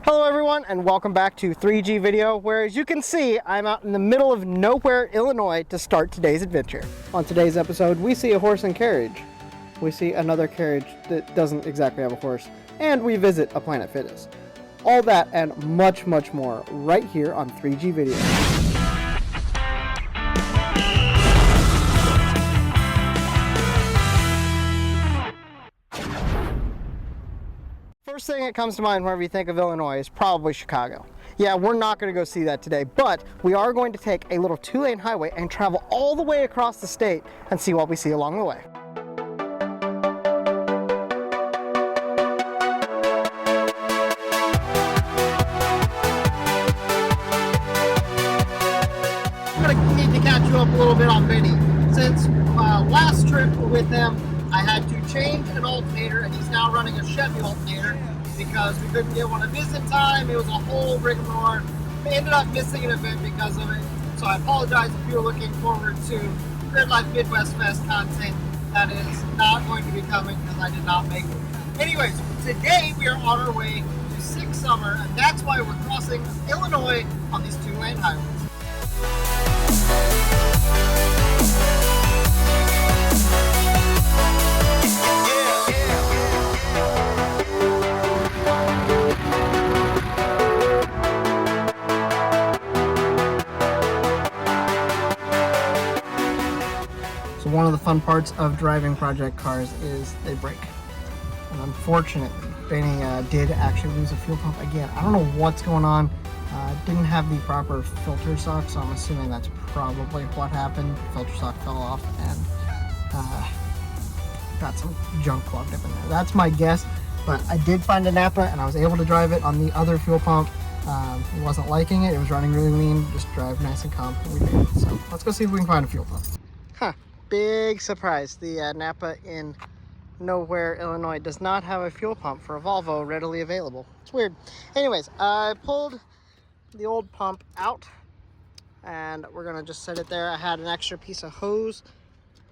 Hello everyone and welcome back to 3G Video, where as you can see I'm out in the middle of nowhere, Illinois to start today's adventure. On today's episode we see a horse and carriage, we see another carriage that doesn't exactly have a horse, and we visit a Planet Fitness. All that and much more right here on 3G Video. First thing that comes to mind whenever you think of Illinois is probably Chicago. Yeah, we're not going to go see that today, but we are going to take a little 2-lane highway and travel all the way across the state and see what we see along the way. I'm going to need to catch you up a little bit on Vinny. Since last trip with him, I had to change an alternator, and he's now running a Chevy alternator because we couldn't get one of his in time. It was a whole rigmarole. We ended up missing an event because of it. So I apologize if you're looking forward to Gridlife Midwest Fest content. That is not going to be coming because I did not make it. Anyways, today we are on our way to Six Summer, and that's why we're crossing Illinois on these 2-lane highways. So one of the fun parts of driving project cars is they break. And unfortunately, Benny did actually lose a fuel pump again. I don't know what's going on. Didn't have the proper filter sock, so I'm assuming that's probably what happened. The filter sock fell off and got some junk plugged up in there. That's my guess, but I did find a Napa and I was able to drive it on the other fuel pump. It wasn't liking it. It was running really lean. Just drive nice and calm, and we did it. So let's go see if we can find a fuel pump. Huh. Big surprise, the Napa in nowhere, Illinois does not have a fuel pump for a Volvo readily available. It's weird. Anyways, I pulled the old pump out and we're gonna just set it there. I had an extra piece of hose.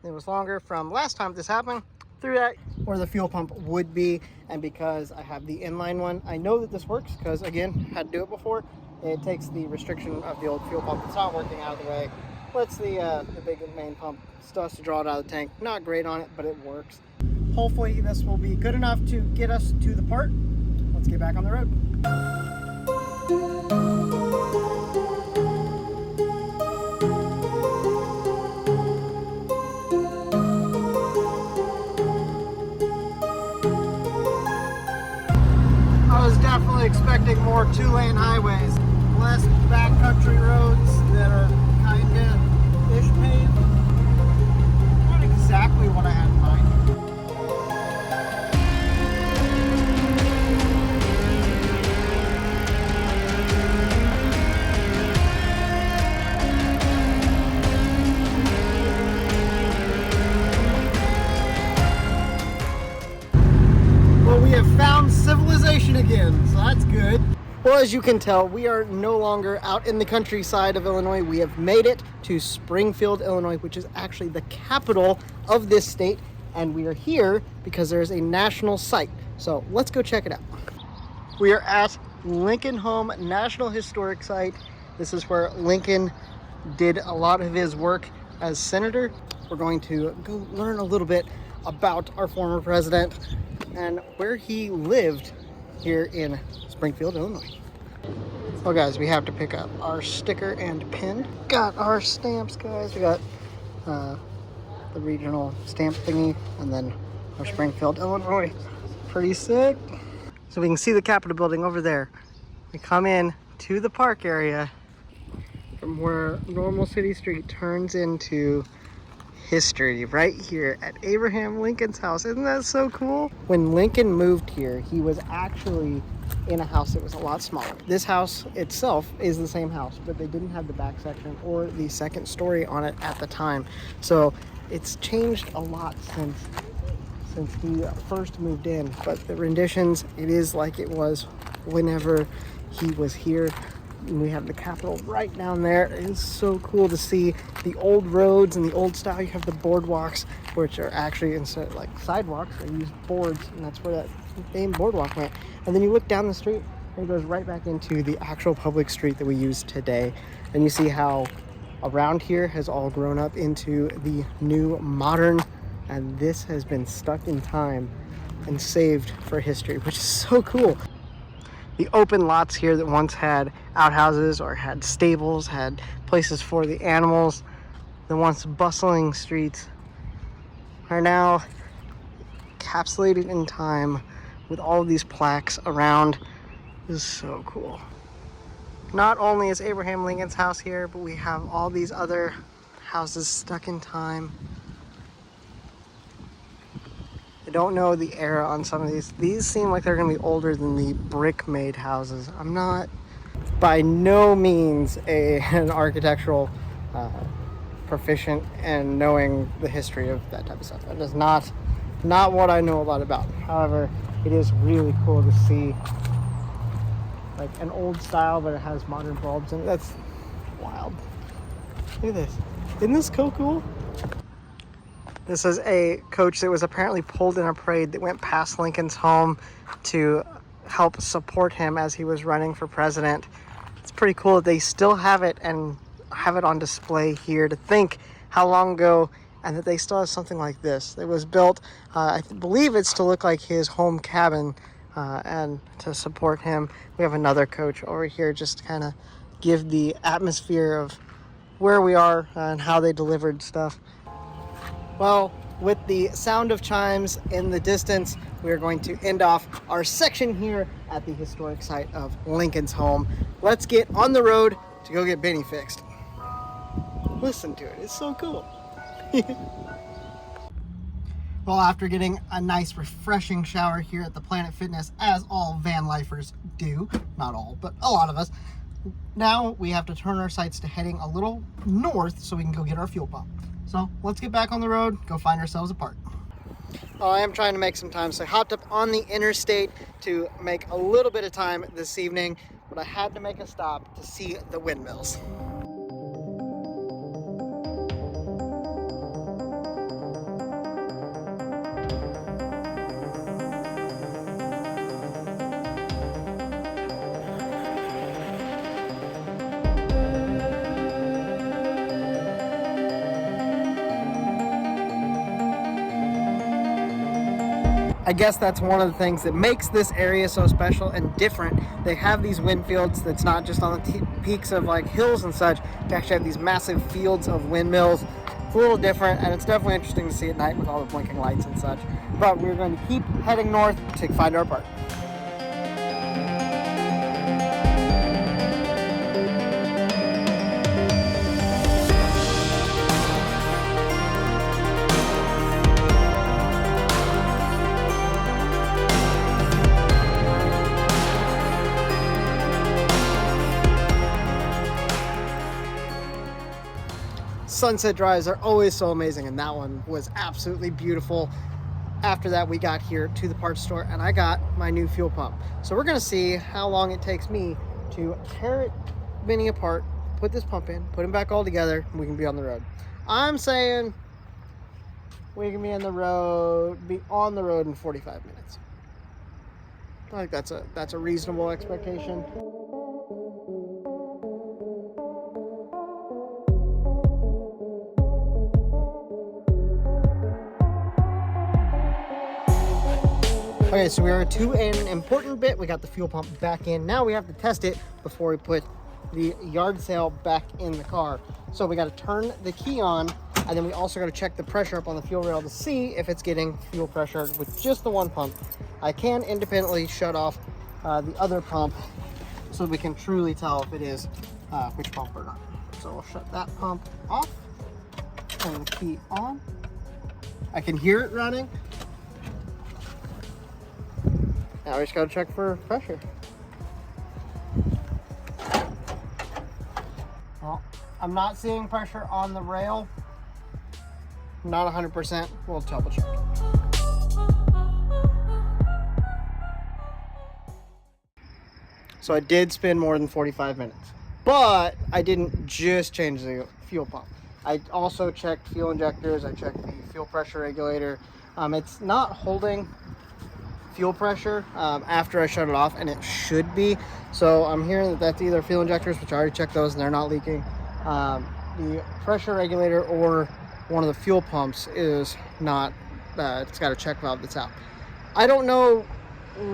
It was longer from last time this happened. Through that where the fuel pump would be, and because I have the inline one, I know that this works because again, had to do it before. It takes the restriction of the old fuel pump that's not working out of the way. Lets the big main pump still has to draw it out of the tank. Not great on it, but it works. Hopefully this will be good enough to get us to the part. Let's get back on the road. I was definitely expecting more 2-lane highways, less backcountry roads that are kind of ish paved. Not exactly what I had in mind. Well, we have found civilization again, so that's good. Well, as you can tell, we are no longer out in the countryside of Illinois. We have made it to Springfield, Illinois, which is actually the capital of this state. And we are here because there's a national site. So let's go check it out. We are at Lincoln Home National Historic Site. This is where Lincoln did a lot of his work as senator. We're going to go learn a little bit about our former president and where he lived here in Springfield, Illinois. Well guys, we have to pick up our sticker and pin. Got our stamps, guys. We got the regional stamp thingy and then our Springfield, Illinois. Pretty sick. So we can see the Capitol building over there. We come in to the park area from where normal city street turns into history right here at Abraham Lincoln's house. Isn't that so cool? When Lincoln moved here, he was actually in a house that was a lot smaller. This house itself is the same house, but they didn't have the back section or the second story on it at the time. So it's changed a lot since he first moved in, but the renditions, it is like it was whenever he was here. And we have the Capitol right down there. It is so cool to see the old roads and the old style. You have the boardwalks, which are actually, instead of like sidewalks, they use boards, and that's where that main boardwalk went. And then you look down the street, And it goes right back into the actual public street that we use today. And you see how around here has all grown up into the new modern, and this has been stuck in time and saved for history, which is so cool. The open lots here that once had outhouses or had stables, had places for the animals, the once bustling streets are now encapsulated in time with all of these plaques around. This is so cool. Not only is Abraham Lincoln's house here, but we have all these other houses stuck in time. I don't know the era on some of these. These seem like they're going to be older than the brick-made houses. I'm not by no means an architectural proficient and knowing the history of that type of stuff. That is not what I know a lot about. However, it is really cool to see like an old style, but it has modern bulbs in it. That's wild. Look at this. Isn't this so cool? This is a coach that was apparently pulled in a parade that went past Lincoln's home to help support him as he was running for president. It's pretty cool that they still have it and have it on display here. To think how long ago, and that they still have something like this. It was built, I believe it's to look like his home cabin, and to support him. We have another coach over here just to kind of give the atmosphere of where we are and how they delivered stuff. Well, with the sound of chimes in the distance, we are going to end off our section here at the historic site of Lincoln's home. Let's get on the road to go get Benny fixed. Listen to it, it's so cool. Well, after getting a nice refreshing shower here at the Planet Fitness, as all van lifers do, not all, but a lot of us, now we have to turn our sights to heading a little north so we can go get our fuel pump. So let's get back on the road, go find ourselves a park. Well, I am trying to make some time, so I hopped up on the interstate to make a little bit of time this evening, but I had to make a stop to see the windmills. I guess that's one of the things that makes this area so special and different. They have these wind fields that's not just on the peaks of like hills and such. They actually have these massive fields of windmills. It's a little different, and it's definitely interesting to see at night with all the blinking lights and such. But we're going to keep heading north to find our park. Sunset drives are always so amazing, and that one was absolutely beautiful. After that, we got here to the parts store and I got my new fuel pump. So we're gonna see how long it takes me to tear it Benny apart, put this pump in, put them back all together, and we can be on the road. I'm saying we can be on the road in 45 minutes. I think that's a reasonable expectation. Okay, so we are to an important bit. We got the fuel pump back in. Now we have to test it before we put the yard sale back in the car. So we got to turn the key on, and then we also got to check the pressure up on the fuel rail to see if it's getting fuel pressure with just the one pump. I can independently shut off the other pump so we can truly tell if it is which pump or not. So we'll shut that pump off, turn the key on. I can hear it running. Now we just gotta check for pressure. Well, I'm not seeing pressure on the rail. Not 100%. We'll double check. So I did spend more than 45 minutes, but I didn't just change the fuel pump. I also checked fuel injectors. I checked the fuel pressure regulator. It's not holding fuel pressure after I shut it off, and it should be. So I'm hearing that that's either fuel injectors, which I already checked those and they're not leaking. The pressure regulator or one of the fuel pumps is not, it's got a check valve that's out. I don't know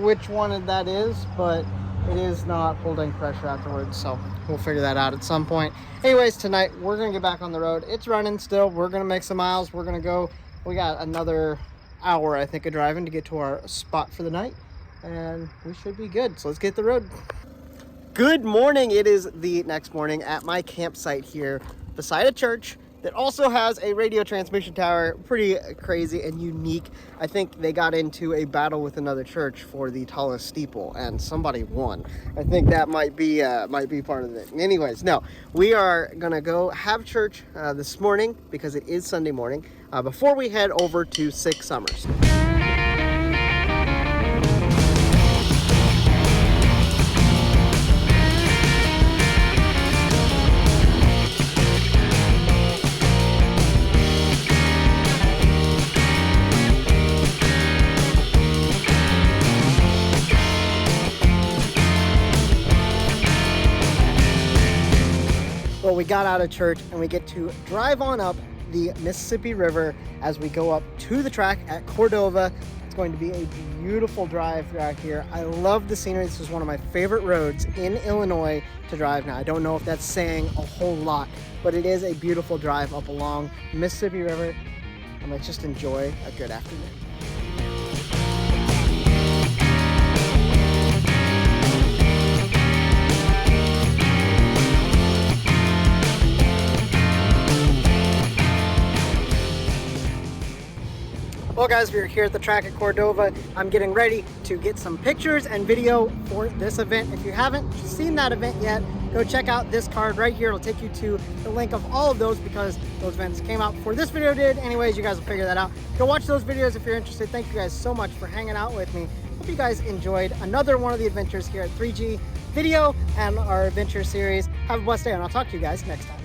which one that is, but it is not holding pressure afterwards, so we'll figure that out at some point. Anyways, tonight we're gonna get back on the road. It's running still. We're gonna make some miles. We're gonna go, we got another hour I think of driving to get to our spot for the night, and we should be good. So let's get the road. Good morning. It is the next morning at my campsite here beside a church that also has a radio transmission tower. Pretty crazy and unique. I think they got into a battle with another church for the tallest steeple, and somebody won. I think that might be part of it. Anyways, no, we are gonna go have church this morning because it is Sunday morning before we head over to Six Summers. Well, we got out of church and we get to drive on up the Mississippi River as we go up to the track at Cordova. It's going to be a beautiful drive out here. I love the scenery. This is one of my favorite roads in Illinois to drive. Now, I don't know if that's saying a whole lot, but it is a beautiful drive up along Mississippi River. And let's just enjoy a good afternoon. Well guys, we're here at the track at Cordova. I'm getting ready to get some pictures and video for this event. If you haven't seen that event yet, go check out this card right here. It'll take you to the link of all of those because those events came out before this video did. Anyways, you guys will figure that out. Go watch those videos if you're interested. Thank you guys so much for hanging out with me. Hope you guys enjoyed another one of the adventures here at 3G Video and our adventure series. Have a blessed day, and I'll talk to you guys next time.